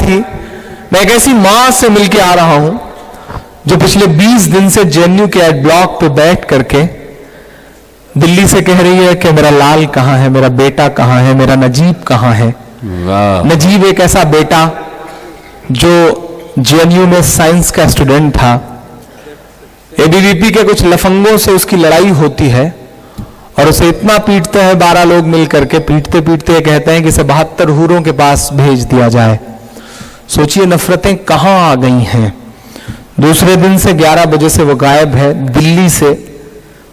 थी। मैं एक ऐसी मां से मिलके आ रहा हूं जो पिछले 20 दिन से जेएनयू के एड ब्लॉक पे बैठ करके दिल्ली से कह रही है कि मेरा लाल कहां है, मेरा बेटा कहां है, मेरा नजीब कहां है। नजीब एक ऐसा बेटा जो जेएनयू में साइंस का स्टूडेंट था। एबीवीपी के कुछ लफंगों से उसकी लड़ाई होती है और उसे इतना पीटते हैं 12 लोग मिलकर के, पीटते पीटते कहते हैं कि इसे 72 हूरों के पास भेज दिया जाए। सोचिए नफरतें कहां आ गई हैं। दूसरे दिन से 11 बजे से वो गायब है। दिल्ली से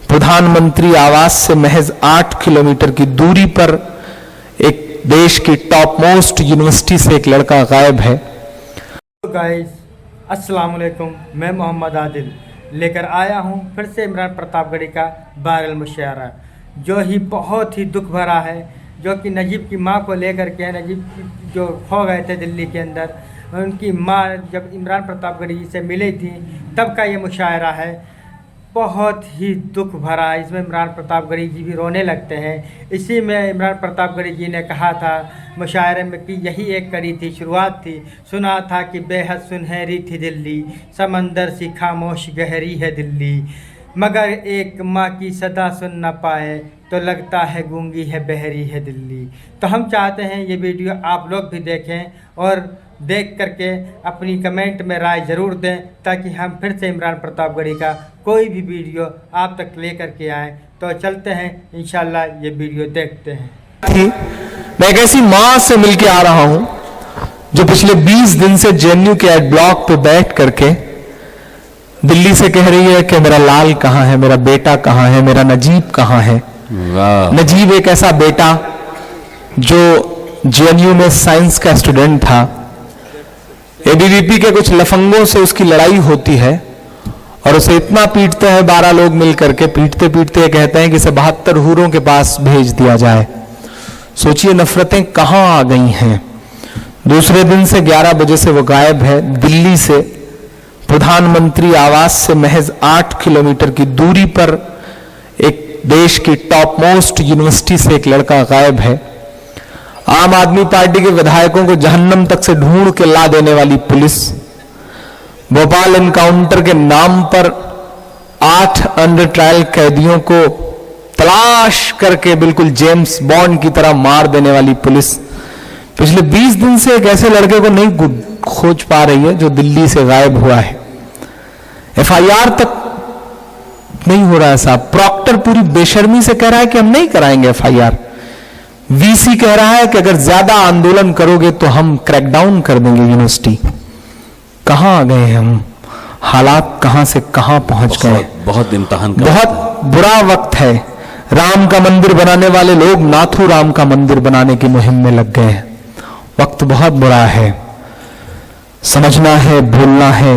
प्रधानमंत्री आवास से महज 8 किलोमीटर की दूरी पर एक देश की टॉप मोस्ट यूनिवर्सिटी से एक लड़का गायब है। गाइस अस्सलाम वालेकुम, मैं मोहम्मद आदिल लेकर आया हूं फिर से इमरान प्रतापगढ़ी का वायरल मुशायरा जो ही बहुत ही दुख भरा है, जो कि नजीब की मां को लेकर के नजीब जो खो गए थे दिल्ली के अंदर, उनकी मां जब इमरान प्रतापगढ़ी से मिली थी तब का ये मुशायरा है। बहुत ही दुख भरा है। इसमें इमरान प्रतापगढ़ी जी भी रोने लगते हैं। इसी में इमरान प्रतापगढ़ी जी ने कहा था मुशायरे में कि यही एक कड़ी थी, शुरुआत थी। सुना था कि बेहद सुनहरी थी दिल्ली, समंदर सी खामोश गहरी है दिल्ली, मगर एक माँ की सदा सुन न पाए तो लगता है गूंगी है बहरी है दिल्ली। तो हम चाहते हैं ये वीडियो आप लोग भी देखें और देख करके अपनी कमेंट में राय ज़रूर दें ताकि हम फिर से इमरान प्रतापगढ़ी का कोई भी वीडियो आप तक लेकर के आएँ। तो चलते हैं, इंशाल्लाह ये वीडियो देखते हैं। मैं एक ऐसी मां से मिलके आ रहा हूं जो पिछले 20 दिन से जेएनयू के एड ब्लॉक पे बैठ करके दिल्ली से कह रही है कि मेरा लाल कहां है, मेरा बेटा कहां है, मेरा नजीब कहां है। नजीब एक ऐसा बेटा जो जेएनयू में साइंस का स्टूडेंट था। एबीवीपी के कुछ लफंगों से उसकी लड़ाई होती है और उसे इतना पीटते हैं 12 लोग मिलकर के, पीटते पीटते कहते हैं कि इसे 72 हूरों के पास भेज दिया जाए। सोचिए नफरतें कहां आ गई हैं। दूसरे दिन से 11 बजे से वो गायब है। दिल्ली से प्रधानमंत्री आवास से महज 8 किलोमीटर की दूरी पर एक देश की टॉप मोस्ट यूनिवर्सिटी से एक लड़का गायब है। आम आदमी पार्टी के विधायकों को जहन्नम तक से ढूंढ के ला देने वाली पुलिस, भोपाल एनकाउंटर के नाम पर 8 अंडर ट्रायल कैदियों को तलाश करके बिल्कुल जेम्स बॉन्ड की तरह मार देने वाली पुलिस पिछले 20 दिन से एक ऐसे लड़के को नहीं खोज पा रही है जो दिल्ली से गायब हुआ है। एफआईआर तक नहीं हो रहा है साहब। प्रॉक्टर पूरी बेशर्मी से कह रहा है कि हम नहीं कराएंगे एफआईआर। वीसी कह रहा है कि अगर ज्यादा आंदोलन करोगे तो हम क्रैकडाउन कर देंगे यूनिवर्सिटी। कहां आ गए हम, हालात कहां से कहां पहुंच गए। बहुत इम्तहान का बहुत बुरा वक्त है। राम का मंदिर बनाने वाले लोग नाथू राम का मंदिर बनाने की मुहिम में लग गए हैं। वक्त बहुत बुरा है। समझना है, भूलना है।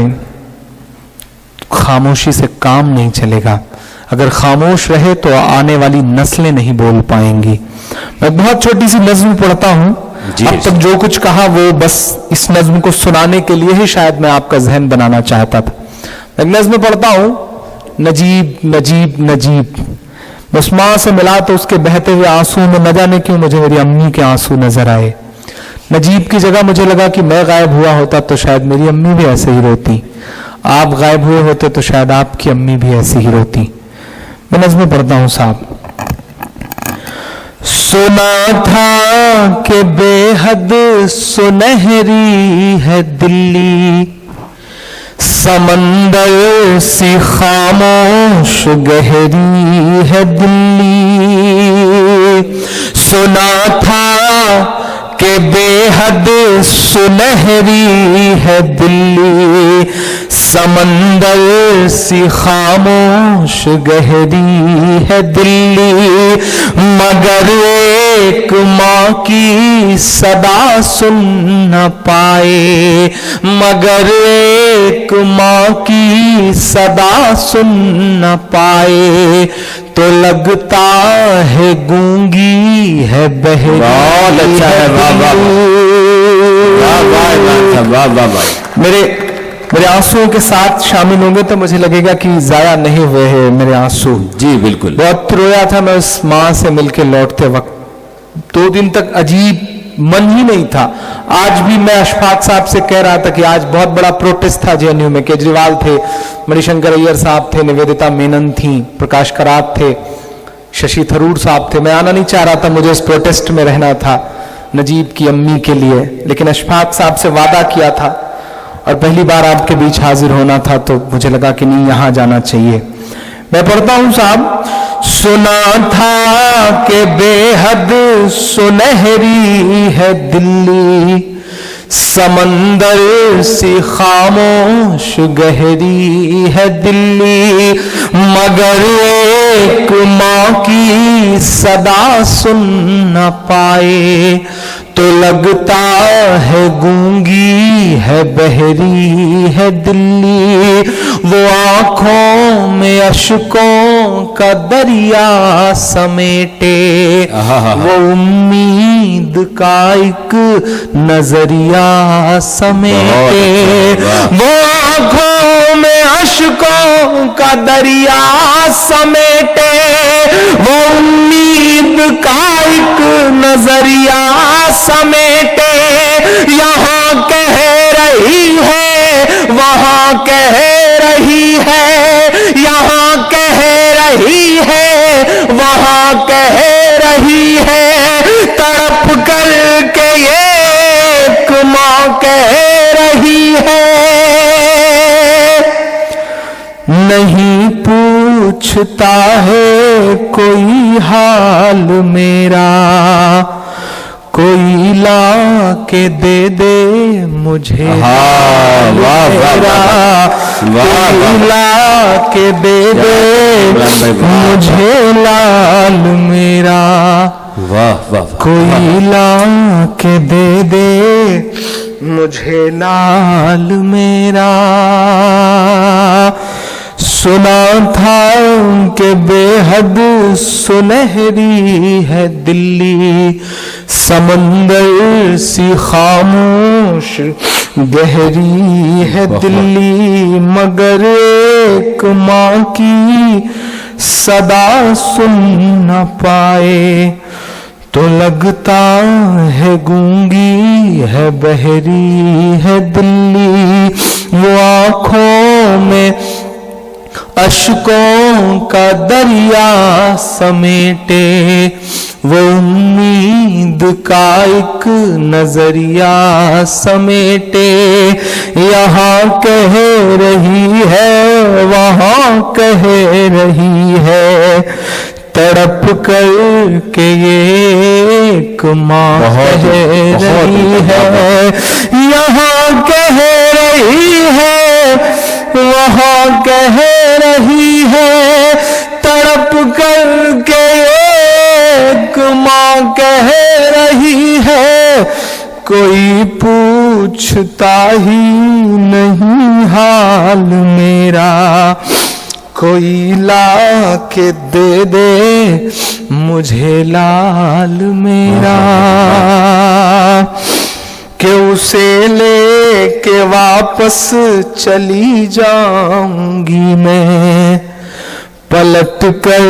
खामोशी से काम नहीं चलेगा। अगर खामोश रहे तो आने वाली नस्लें नहीं बोल पाएंगी। मैं बहुत छोटी सी नज्म पढ़ता हूं। अब तक जो कुछ कहा वो बस इस नज्म को सुनाने के लिए ही शायद मैं आपका जहन बनाना चाहता था। मैं नज्म पढ़ता हूं, नजीब नजीब नजीब। बस मां से मिला तो उसके बहते हुए आंसू में न जाने क्यों मुझे मेरी अम्मी के आंसू नजर आए। नजीब की जगह मुझे लगा कि मैं गायब हुआ होता तो शायद मेरी अम्मी भी ऐसे ही रोती। आप गायब हुए होते तो शायद आपकी अम्मी भी ऐसी ही रोती। मैं नज्म पढ़ता हूं साहब। सुना था कि बेहद सुनहरी है दिल्ली, समंदर सी खामोश गहरी है दिल्ली। सुना था कि बेहद सुनहरी है दिल्ली, समंदर सी खामोश गहरी है दिल्ली, मगर एक माँ की सदा सुन न पाए, मगर एक माँ की सदा सुन न पाए तो लगता है गूंगी है बहरी। बहुत अच्छा है, वाह वाह वाह वाह। मेरे आंसुओं के साथ शामिल होंगे तो मुझे लगेगा कि जाया नहीं हुए हैं मेरे आंसू। जी बिल्कुल। बहुत रोया था मैं उस माँ से मिलके लौटते वक्त। 2 दिन तक अजीब मन ही नहीं था। आज भी मैं अशफाक साहब से कह रहा था कि आज बहुत बड़ा प्रोटेस्ट था जेएनयू में। केजरीवाल थे, मणिशंकर अय्यर साहब थे, निवेदिता मेनन थी, प्रकाश करात थे, शशि थरूर साहब थे। मैं आना नहीं चाह रहा था, मुझे इस प्रोटेस्ट में रहना था नजीब की अम्मी के लिए, लेकिन अशफाक साहब से वादा किया था और पहली बार आपके बीच हाजिर होना था, तो मुझे लगा कि नहीं, यहां जाना चाहिए। मैं पढ़ता हूं साहब, सुना था कि बेहद सुनहरी है दिल्ली, समंदर सी खामोश गहरी है दिल्ली, मगर एक माँ की सदा सुन न पाए तो लगता है गूंगी है, बहरी है दिल्ली। वो आंखों में अश्कों का दरिया समेटे, वो उम्मीद का एक नजरिया समेटे, वो आंखों में अश्कों का दरिया समेटे, वो उम्मीद का एक नजरिया समेटे। यहाँ कह रही है, वहां कह रही है, यहाँ कह रही है, वहां कह रही है, तड़प कर के एक माँ कह रही है। नहीं पूछता है कोई हाल मेरा, कोई ला के दे दे मुझे मेरा, कोई ला के दे दे मुझे लाल मेरा, वाह वाह, कोई ला के दे दे मुझे लाल मेरा। सुना था कि बेहद सुनहरी है दिल्ली, समंदर सी खामोश गहरी है दिल्ली, मगर एक माँ की सदा सुन न पाए तो लगता है गूंगी है, बहरी है दिल्ली। वो आंखों में अश्कों का दरिया समेटे, वो उम्मीद का एक नजरिया समेटे। यहाँ कह रही है, वहां कह रही है, तड़प कर के एक माँ कह रही है। यहाँ कह रही है, वहां कह रही है, तड़प कर के एक माँ कह रही है। कोई पूछता ही नहीं हाल मेरा, कोई ला के दे दे मुझे लाल मेरा, कि उसे लेके वापस चली जाऊंगी मैं, पलट कर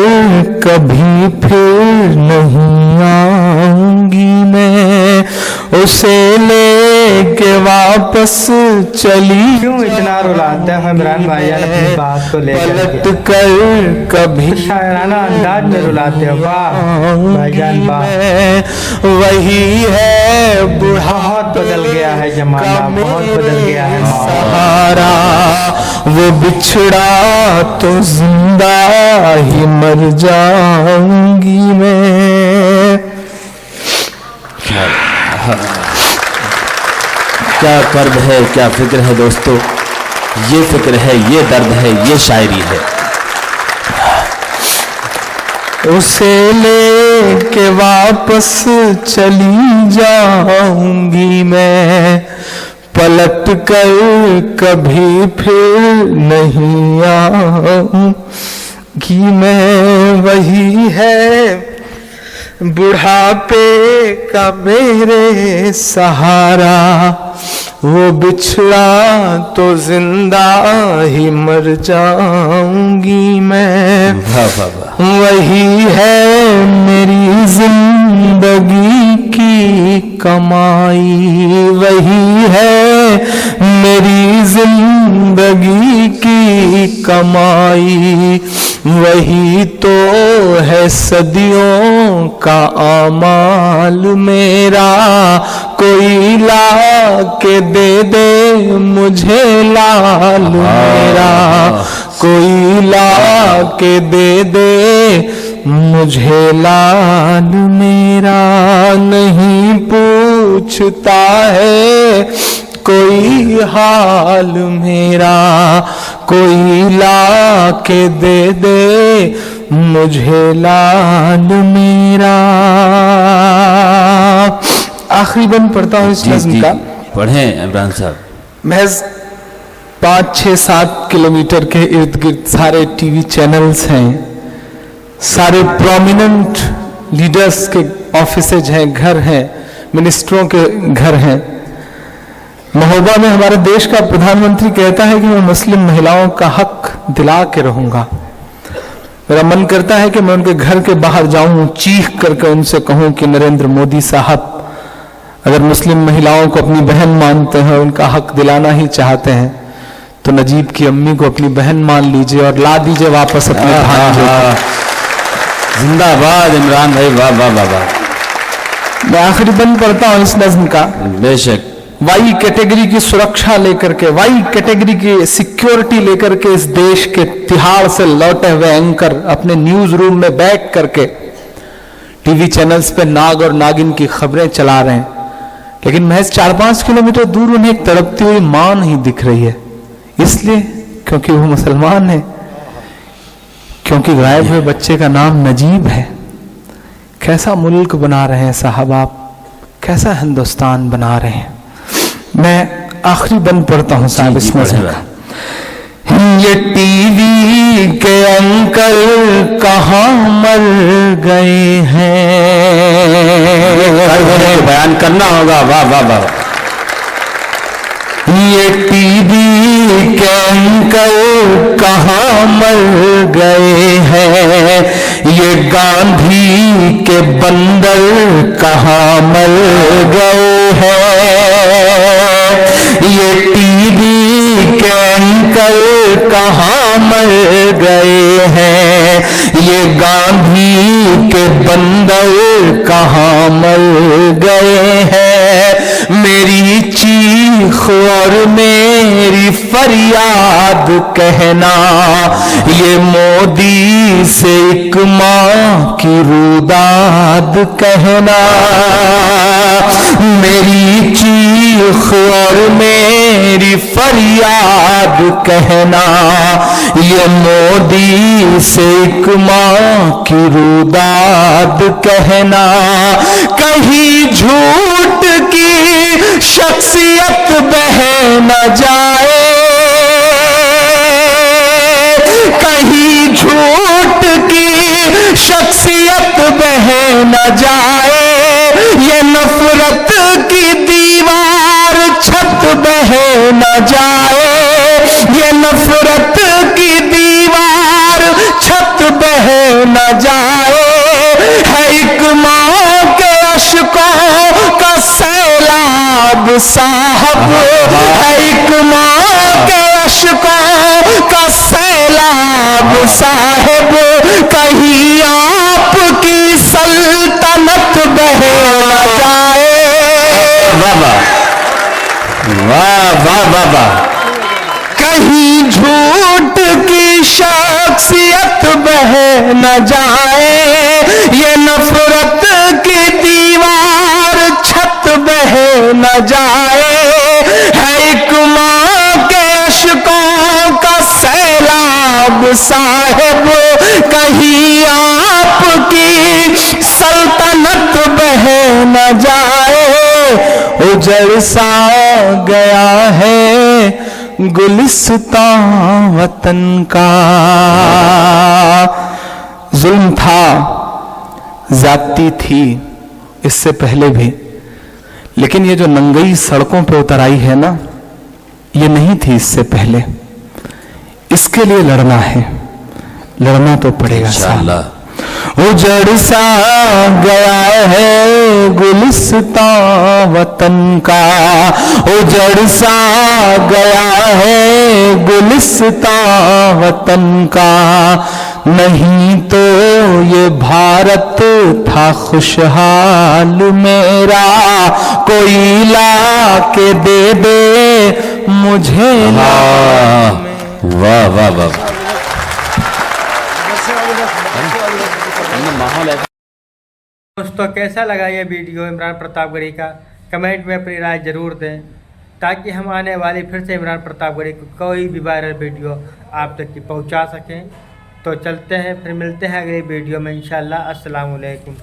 कभी फिर नहीं आऊंगी मैं, उसे लेके वापस चली। क्यों इतना रुलाते हैं इमरान भाईजान अपनी बात को लेकर? पलट कर कभी शायराना अंदाज में रुलाते हो। वाह भाईजान वाह, वही है बुढ़ा बहुत बदल गया है जमाना, बहुत बदल गया है। सहारा वो बिछड़ा तो जिंदा ही मर जाऊंगी मैं। क्या कर्ब है, क्या फिक्र है दोस्तों, ये फिक्र है, ये दर्द है, ये शायरी है। उसे लेके वापस चली जाऊंगी मैं, पलट कर कभी फिर नहीं आऊंगी मैं। वही है बुढ़ापे का मेरे सहारा, वो बिछड़ा तो जिंदा ही मर जाऊंगी मैं। वाह वाह वाह। वही है मेरी जिंदगी की कमाई, वही है मेरी जिंदगी की कमाई, वही तो है सदियों का आमाल मेरा। कोई ला के दे मुझे लाल मेरा, कोई ला के दे मुझे लाल मेरा। नहीं पूछता है कोई हाल मेरा, कोई ला के दे मुझे लाल मेरा। आखिरी बंद पढ़ता हूँ इस नज़्म का। पढ़ें इमरान साहब। महज 5, 6, 7 किलोमीटर के इर्द गिर्द सारे टीवी चैनल्स हैं, सारे प्रोमिनेंट लीडर्स के ऑफिसेज हैं, घर हैं, मिनिस्टरों के घर हैं। महोबा में हमारे देश का प्रधानमंत्री कहता है कि मैं मुस्लिम महिलाओं का हक दिला के रहूंगा। मेरा मन करता है कि मैं उनके घर के बाहर जाऊं, चीख करके उनसे कहूं कि नरेंद्र मोदी साहब अगर मुस्लिम महिलाओं को अपनी बहन मानते हैं, उनका हक दिलाना ही चाहते हैं, तो नजीब की अम्मी को अपनी बहन मान लीजिए और ला दीजिए वापस अपने भांजे को। जिंदाबाद इमरान भाई, वाह वाह वाह वाह। मैं आखिरी बंद पढ़ता हूं इस नज़्म का। बेशक। वाई कैटेगरी की सुरक्षा लेकर के, वाई कैटेगरी की सिक्योरिटी लेकर के इस देश के तिहाड़ से लौटे हुए एंकर अपने न्यूज रूम में बैठ करके टीवी चैनल्स पे नाग और नागिन की खबरें चला रहे हैं, लेकिन महज 4-5 किलोमीटर दूर उन्हें एक तड़पती हुई मां नहीं दिख रही है। इसलिए क्योंकि वो मुसलमान है, क्योंकि गायब हुए बच्चे का नाम नजीब है। कैसा मुल्क बना रहे हैं साहब आप, कैसा हिंदुस्तान बना रहे हैं। मैं आखिरी बंद पढ़ता हूं साहब इस नज़्म का। ये टीवी के अंकल कहाँ मर गए हैं, बयान करना होगा। वाह वाह वाह। ये टीवी के अंकल कहाँ मर गए हैं, ये गांधी के बंदर कहाँ मर गए हैं। ये टीवी के अंकल कहाँ मर गए हैं, ये गांधी के बंदर कहाँ मर गए हैं। मेरी चीख और मेरी फरियाद कहना, ये मोदी से एक माँ की रुदाद कहना। मेरी चीख और मेरी फरियाद कहना, ये मोदी से एक माँ की रुदाद कहना। कहीं झूठ की शख्सियत बह न जाए, कहीं झूठ की शख्सियत बह न जाए। ये नफरत की दीवार छत बह न जाए, ये नफरत की दीवार छत बह न जाए। है एक माँ के अश्कों का सैलाब साहब, है एक माँ के अश्कों का सैलाब साहब। कहीं आपकी सल्तनत बह न जाए। वाह वाह वाह वाह वाह। कहीं झूठ की शख्सियत बह न जाए, ये नफरत की दीवार छत बह न जाए। है एक माँ के अश्कों का सैलाब साहिब, कहीं आपकी सल्तनत बह न जाए। उजड़ सा गया है गुलिस्तां वतन का, जुल्म था, ज्यादती थी इससे पहले भी, लेकिन ये जो नंगई सड़कों पे उतर आई है ना, ये नहीं थी इससे पहले। इसके लिए लड़ना है, लड़ना तो पड़ेगा साहब। इंशाअल्लाह। उजड़ सा गया है गुलिस्तां वतन का, उजड़ सा गया है गुलिस्तां वतन का, नहीं तो ये भारत था खुशहाल मेरा, कोई ला के दे दे मुझे ना। वाह वाह वाह। माहौल है। दोस्तों कैसा लगा ये वीडियो इमरान प्रतापगढ़ी का, कमेंट में अपनी राय जरूर दें, ताकि हम आने वाली फिर से इमरान प्रतापगढ़ी को कोई भी वायरल वीडियो आप तक की पहुंचा सकें। तो चलते हैं, फिर मिलते हैं अगली वीडियो में इंशाल्लाह। अस्सलाम वालेकुम।